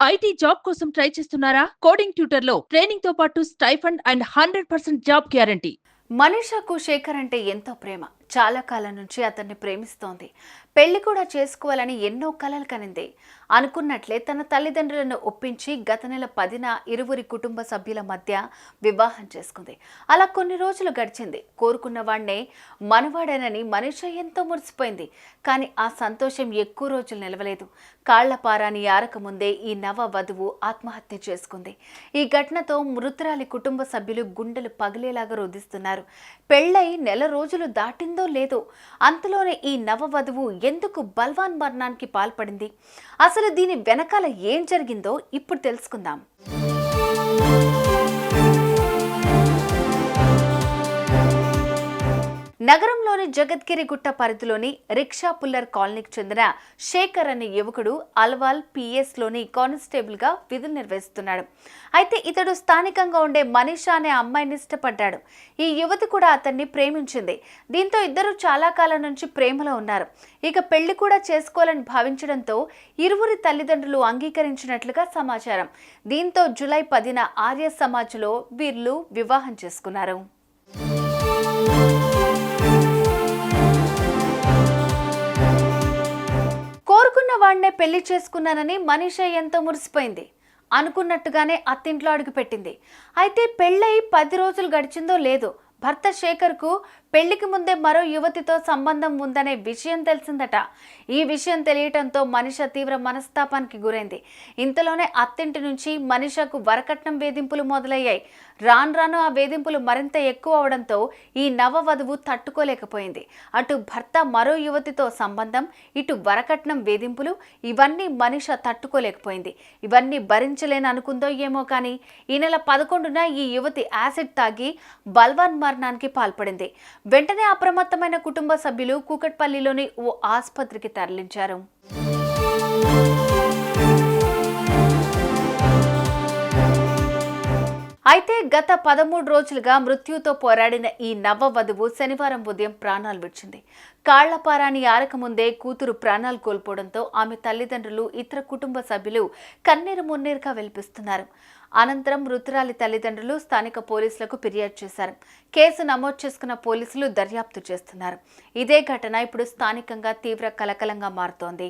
IT job కోసం try చేస్తున్నారా? Coding ట్యూటర్లో ట్రైనింగ్ తో పాటు స్టైఫండ్ అండ్ 100% జాబ్ గ్యారంటీ. మనీషాకు శేఖర్ అంటే ఎంతో ప్రేమ. చాలా కాలం నుంచి అతన్ని ప్రేమిస్తోంది. పెళ్లి కూడా చేసుకోవాలని ఎన్నో కలలు కనింది. అనుకున్నట్లే తన తల్లిదండ్రులను ఒప్పించి గత నెల 10న ఇరువురి కుటుంబ సభ్యుల మధ్య వివాహం చేసుకుంది. అలా కొన్ని రోజులు గడిచింది. కోరుకున్న వాణ్ణే మనవాడేనని మనీషా ఎంతో మురిసిపోయింది. కానీ ఆ సంతోషం ఎక్కువ రోజులు నిలవలేదు. కాళ్ల పారాని ఆరకముందే ఈ నవ వధువు ఆత్మహత్య చేసుకుంది. ఈ ఘటనతో మృతురాలి కుటుంబ సభ్యులు గుండెలు పగిలేలాగా రోధిస్తున్నారు. పెళ్లై నెల రోజులు దాటిందో లేదో అంతలోనే ఈ నవవధువు ఎందుకు బల్వాన్ మరణానికి పాల్పడింది? అసలు దీని వెనకాల ఏం జరిగిందో ఇప్పుడు తెలుసుకుందాం. నగరంలోని జగద్గిరి గుట్ట పరిధిలోని రిక్షా పుల్లర్ కాలనీకి చెందిన శేఖర్ అనే యువకుడు అల్వాల్ పిఎస్లోని కానిస్టేబుల్గా విధులు నిర్వహిస్తున్నాడు. అయితే ఇతడు స్థానికంగా ఉండే మనీషా అనే అమ్మాయిని ఇష్టపడ్డాడు. ఈ యువతి కూడా అతన్ని ప్రేమించింది. దీంతో ఇద్దరు చాలా కాలం నుంచి ప్రేమలో ఉన్నారు. ఇక పెళ్లి కూడా చేసుకోవాలని భావించడంతో ఇరువురి తల్లిదండ్రులు అంగీకరించినట్లుగా సమాచారం. దీంతో జూలై 10న ఆర్య సమాజ్లో వీళ్ళు వివాహం చేసుకున్నారు. కోరుకున్న వాడినే పెళ్లి చేసుకున్నానని మనీషా ఎంతో మురిసిపోయింది. అనుకున్నట్టుగానే అత్తింట్లో అడుగుపెట్టింది. అయితే పెళ్ళై 10 రోజులు గడిచిందో లేదో భర్త శేఖర్కు పెళ్లికి ముందే మరో యువతితో సంబంధం ఉందనే విషయం తెలిసిందట. ఈ విషయం తెలియటంతో మనీషా తీవ్ర మనస్తాపానికి గురైంది. ఇంతలోనే అత్తింటి నుంచి మనీషాకు వరకట్నం వేధింపులు మొదలయ్యాయి. రాను రాను ఆ వేధింపులు మరింత ఎక్కువ అవడంతో ఈ నవవధువు తట్టుకోలేకపోయింది. అటు భర్త మరో యువతితో సంబంధం, ఇటు వరకట్నం వేధింపులు, ఇవన్నీ మనీషా తట్టుకోలేకపోయింది. ఇవన్నీ భరించలేని అనుకుందో ఏమో కానీ ఈ నెల 11న ఈ యువతి యాసిడ్ తాగి బల్వాన్ మరణానికి పాల్పడింది. వెంటనే అప్రమత్తమైన కుటుంబ సభ్యులు కూకట్పల్లిలోని ఓ ఆసుపత్రికి తరలించారు. అయితే గత 13 రోజులుగా మృత్యుతో పోరాడిన ఈ నవవధువు శనివారం ఉదయం ప్రాణాలు విడిచింది. కాళ్లపారాని ఆరకముందే కూతురు ప్రాణాలు కోల్పోవడంతో ఆమె తల్లిదండ్రులు, ఇతర కుటుంబ సభ్యులు కన్నీరు మున్నీరుగా వెలిపిస్తున్నారు. అనంతరం మృతురాలి తల్లిదండ్రులు స్థానిక పోలీసులకు ఫిర్యాదు చేశారు. కేసు నమోదు చేసుకున్న పోలీసులు దర్యాప్తు చేస్తున్నారు. ఇదే ఘటన ఇప్పుడు స్థానికంగా తీవ్ర కలకలంగా మారుతోంది.